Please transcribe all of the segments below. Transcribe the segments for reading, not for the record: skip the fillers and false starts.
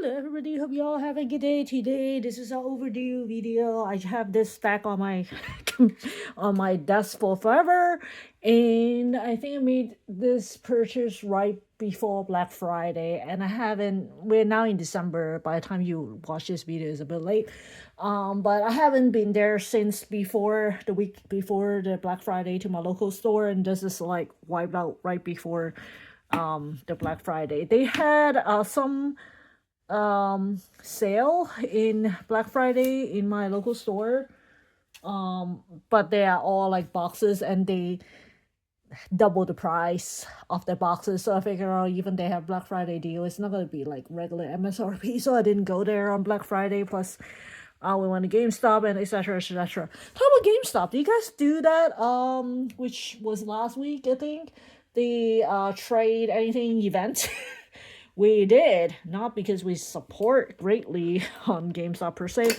Hello everybody, hope you all have a good day today. This is an overdue video. I have this stack on my on my desk for forever, and I think I made this purchase right before Black Friday, and I haven't. We're now in December. By the time you watch this video, it's a bit late. But I haven't been there since before the week before the Black Friday to my local store, and this is like wiped out right before the Black Friday. They had some sale in Black Friday in my local store. But they are all like boxes, and they double the price of the boxes. So I figure out even they have Black Friday deal, it's not gonna be like regular MSRP. So I didn't go there on Black Friday. Plus, we went to GameStop and etc. etc. How about GameStop? Do you guys do that? Which was last week, I think. The trade anything event. We did, not because we support greatly on GameStop per se.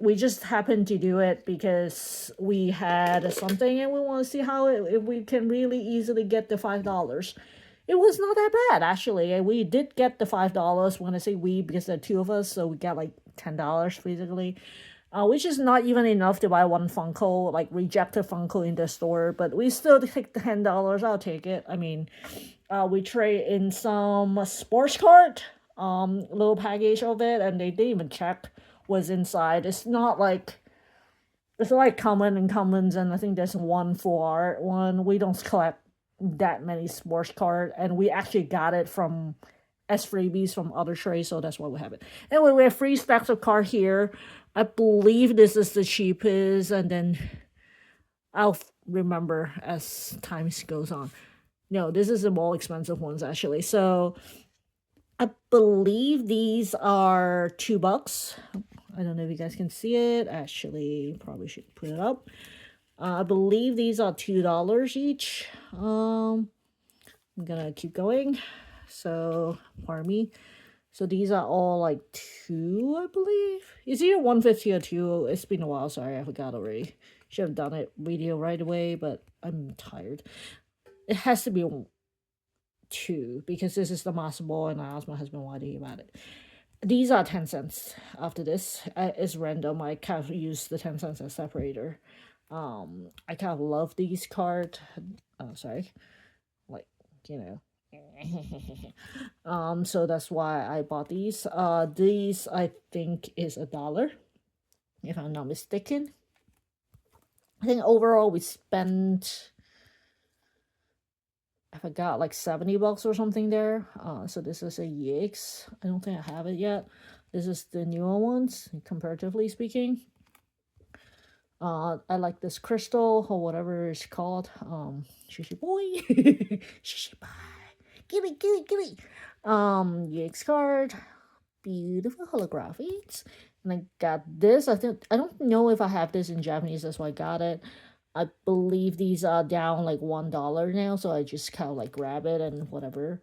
We just happened to do it because we had something and we want to see how if we can really easily get the $5. It was not that bad, actually. And we did get the $5 when I say we, because there are two of us, so we got like $10 basically. Which is not even enough to buy one Funko, like rejected Funko in the store, but we still take the $10. I'll take it. I mean, we trade in some sports card, little package of it, and they didn't even check what's inside. It's not like it's like common and commons, and I think there's one full art one. We don't collect that many sports card, and we actually got it from as freebies from other trades, so that's why we have it. Anyway, we have 3 stacks of card here. I believe this is the cheapest, and then I'll remember as time goes on. No, this is the more expensive ones, actually. So I believe these are $2. I don't know if you guys can see it. Actually, probably should put it up. I believe these are $2 each. I'm gonna keep going. So, pardon me. So these are all like 2, I believe. It's either 150 or 2. It's been a while. Sorry, I forgot already. Should have done it video right away, but I'm tired. It has to be 2 because this is the master ball, and I asked my husband why did he about it. These are 10 cents. After this, it's random. I kind of use the 10 cents as separator. I kind of love these cards. Sorry, like you know. So that's why I bought these. These I think is $1, if I'm not mistaken. I think overall we spent, I forgot, like $70 or something there. So this is a EX. I don't think I have it yet. This is the newer ones, comparatively speaking. I like this crystal or whatever it's called. Shishi boy, shishi boy. Gimme. EX card, beautiful holographics, and I got this. I don't know if I have this in Japanese. That's why I got it. I believe these are down like $1 now, so I just kind of like grab it and whatever.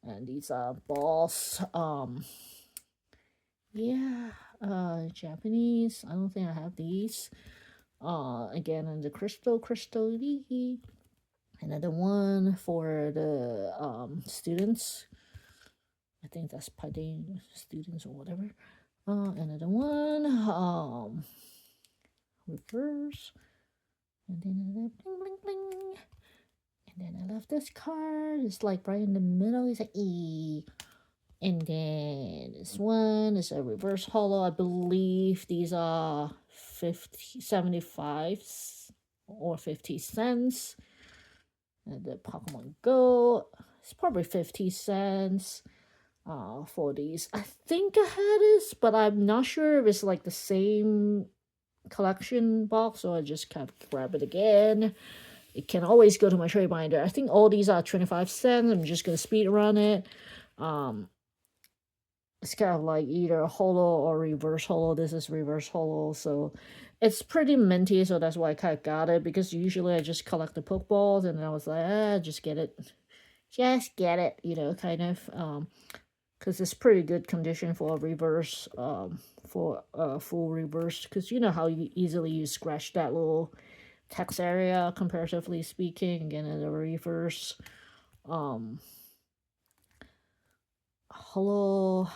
And these are balls. Yeah. Japanese. I don't think I have these. Again, and the crystal. Another one for the students. I think that's Paidein students or whatever. Another one. Reverse. And then bling bling bling. And then I love this card. It's like right in the middle. It's an E. And then this one is a reverse holo. I believe these are 75 or 50 cents. And the Pokemon Go, it's probably 50 cents for these. I think I had this, but I'm not sure if it's like the same collection box, so I just kind of grab it again. It can always go to my trade binder. I think all these are 25 cents. I'm just gonna speed run it. It's kind of like either holo or reverse holo. This is reverse holo, so it's pretty minty, so that's why I kind of got it, because usually I just collect the Pokeballs, and I was like, just get it, kind of, because it's pretty good condition for a reverse, for a full reverse, because you know how easily you scratch that little text area, comparatively speaking. Again, in the reverse, hello,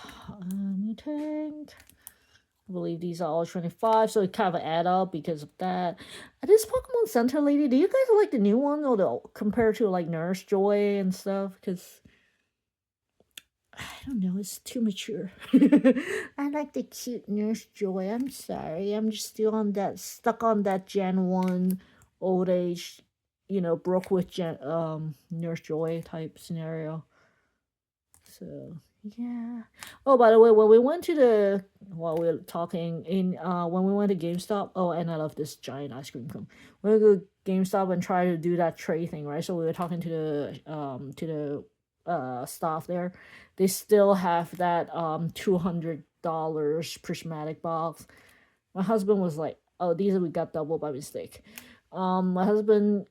I believe these are all 25, so it kind of add up because of that. This Pokemon Center lady, do you guys like the new one or the compared to like Nurse Joy and stuff? Because I don't know, it's too mature. I like the cute Nurse Joy. I'm sorry, I'm just still on that stuck on that Gen 1 old age, broke with Nurse Joy type scenario. So yeah. Oh, by the way, when we went to the while we were talking in when we went to GameStop. Oh, and I love this giant ice cream cone. We went to GameStop and try to do that tray thing, right? So we were talking to the staff there. They still have that $200 prismatic box. My husband was like, "Oh, these we got double by mistake." My husband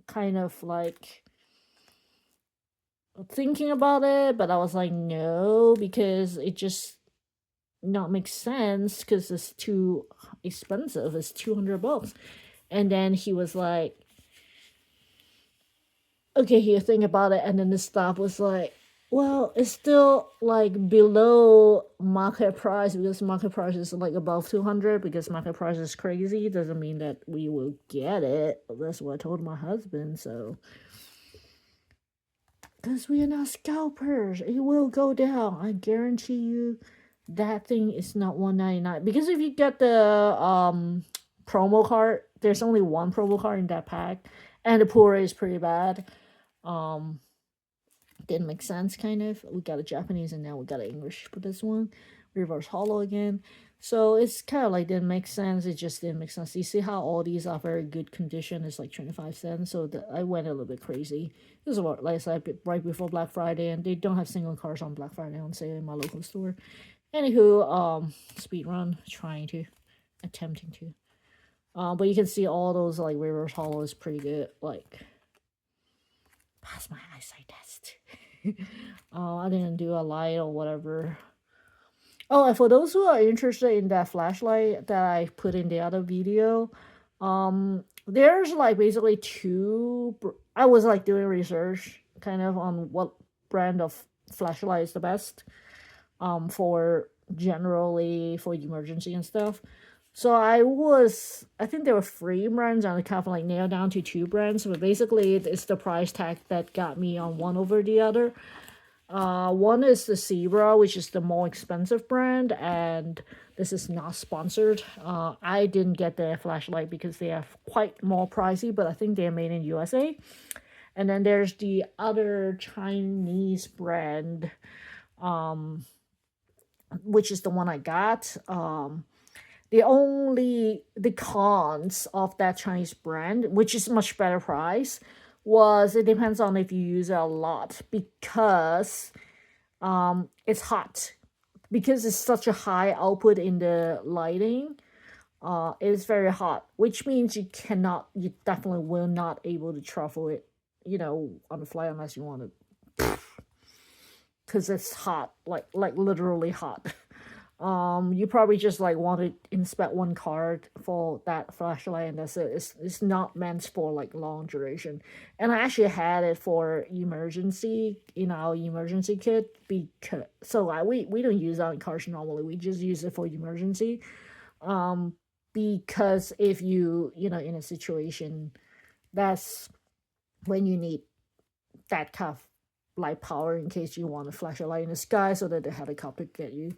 kind of like thinking about it, but I was like, no, because it just not make sense because it's too expensive. It's $200. And then he was like, okay, here, think about it. And then the staff was like, well, it's still like below market price because market price is like above 200 because market price is crazy. Doesn't mean that we will get it. That's what I told my husband. So because we are not scalpers, it will go down. I guarantee you that thing is not 199. Because if you get the promo card, there's only one promo card in that pack. And the pull rate is pretty bad. Didn't make sense, kind of. We got a Japanese and now we got an English for this one. Reverse holo again. So it's kind of like didn't make sense. It just didn't make sense. You see how all these are very good condition. It's like 25 cents. So I went a little bit crazy. This is what, like I said, right before Black Friday, and they don't have single cars on Black Friday on sale in my local store. Anywho, speed run, attempting to. But you can see all those like reverse holo is pretty good. Like, pass my eyesight test. I didn't do a light or whatever. Oh, and for those who are interested in that flashlight that I put in the other video, there's like basically two. I was like doing research kind of on what brand of flashlight is the best, for generally for emergency and stuff. So I think there were three brands, and I kind of like nailed down to two brands. But basically, it's the price tag that got me on one over the other. One is the Zebra, which is the more expensive brand, and this is not sponsored. I didn't get their flashlight because they are quite more pricey, but I think they're made in USA. And then there's the other Chinese brand, which is the one I got. The cons of that Chinese brand, which is much better price, was it depends on if you use it a lot because it's hot. Because it's such a high output in the lighting, it's very hot, which means you definitely will not able to travel it, on the fly unless you want to, because it's hot, like literally hot. You probably just like want to inspect one card for that flashlight and that's it. It's not meant for like long duration. And I actually had it for emergency in our emergency kit because we don't use that in cars normally. We just use it for emergency. Because if you in a situation, that's when you need that kind of light power in case you want to flash a light in the sky so that the helicopter get you.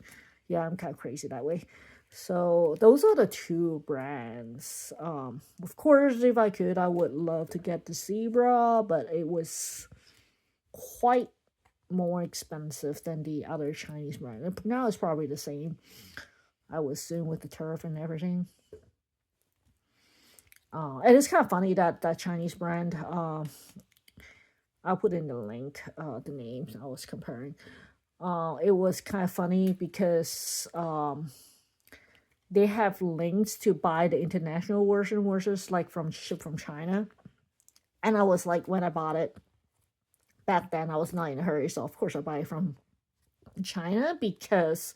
Yeah, I'm kind of crazy that way. So those are the two brands. Of course, if I could, I would love to get the Zebra, but it was quite more expensive than the other Chinese brand. And now it's probably the same, I would assume, with the turf and everything. And it's kind of funny that Chinese brand. I'll put in the link, the names I was comparing. It was kind of funny because they have links to buy the international version versus like shipped from China. And I was like, when I bought it back then, I was not in a hurry, so of course I buy it from China because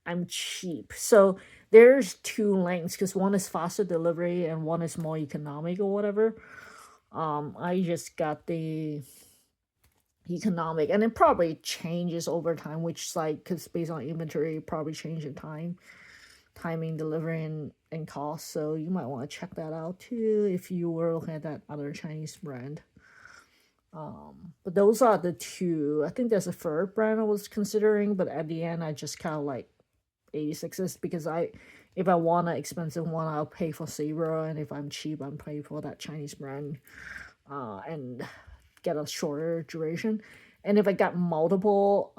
I'm cheap. So there's two links because one is faster delivery and one is more economic or whatever. I just got the economic, and it probably changes over time, which like because based on inventory, it probably change in timing, delivery, and cost. So you might want to check that out too if you were looking at that other Chinese brand. But those are the two. I think there's a third brand I was considering, but at the end I just kind of like 86s because if I want an expensive one, I'll pay for Zebra, and if I'm cheap, I'm paying for that Chinese brand, and get a shorter duration. And if I got multiple,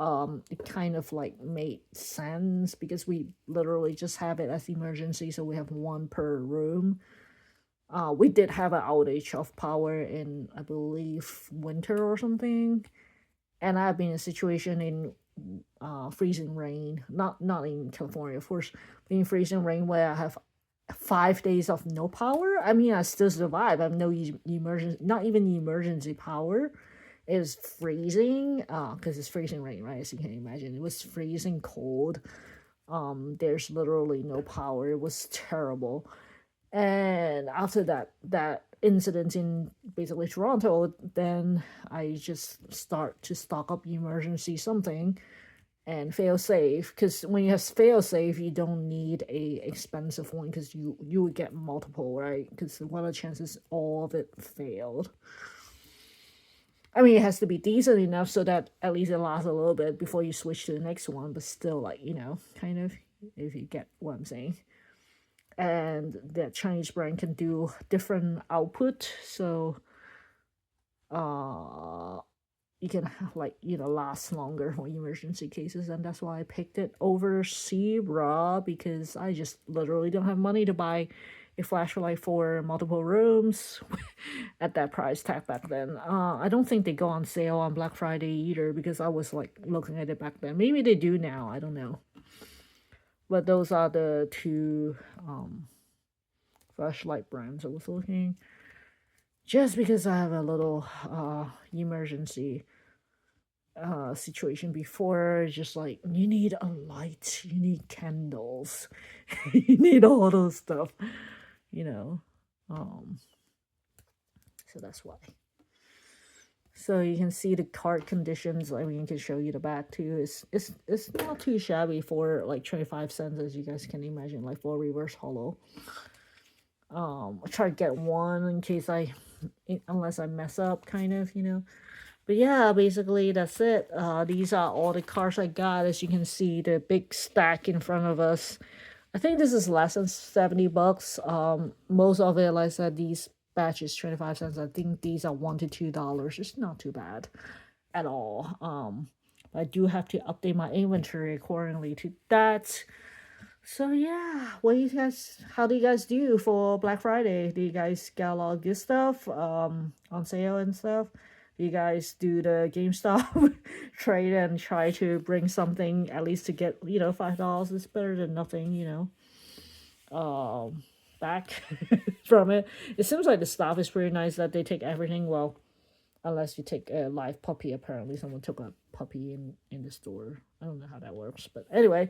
it kind of like made sense because we literally just have it as emergency, so we have one per room. We did have an outage of power in, I believe, winter or something, and I've been in a situation in freezing rain, not in California, of course, but in freezing rain where I have 5 days of no power. I mean, I still survive. I have no emergency, not even emergency power. It was freezing, because it's freezing rain, right? As you can imagine, it was freezing cold. There's literally no power. It was terrible. And after that incident in basically Toronto, then I just start to stock up emergency something and fail safe, because when you have fail safe, you don't need a expensive one because you would get multiple, right? Because what are the chances all of it failed? I mean, it has to be decent enough so that at least it lasts a little bit before you switch to the next one, but still, like, kind of, if you get what I'm saying. And that Chinese brand can do different output, so you can like last longer for emergency cases, and that's why I picked it over Zebra, because I just literally don't have money to buy a flashlight for multiple rooms at that price tag back then. I don't think they go on sale on Black Friday either, because I was like looking at it back then. Maybe they do now, I don't know. But those are the two flashlight brands I was looking. Just because I have a little emergency situation before, just like you need a light, you need candles, you need all those stuff, so that's why. So you can see the card conditions. I mean, I can show you the back too. It's not too shabby for like 25 cents, as you guys can imagine, like for reverse hollow. I'll try to get one in case unless I mess up, kind of, But yeah, basically that's it. These are all the cards I got. As you can see, the big stack in front of us. I think this is less than $70. Most of it, like I said, these batches 25 cents. I think these are $1 to $2. It's not too bad at all. I do have to update my inventory accordingly to that. So yeah, how do you guys do for Black Friday? Do you guys get a lot of good stuff on sale and stuff? Do you guys do the GameStop trade and try to bring something at least to get, $5? It's better than nothing, back from it. It seems like the staff is pretty nice, that they take everything, well, unless you take a live puppy. Apparently someone took a puppy in the store. I don't know how that works, but anyway.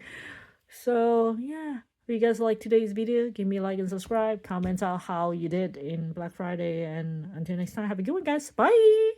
So yeah, if you guys like today's video, give me a like and subscribe. Comment out how you did in Black Friday, and until next time, have a good one, guys. Bye.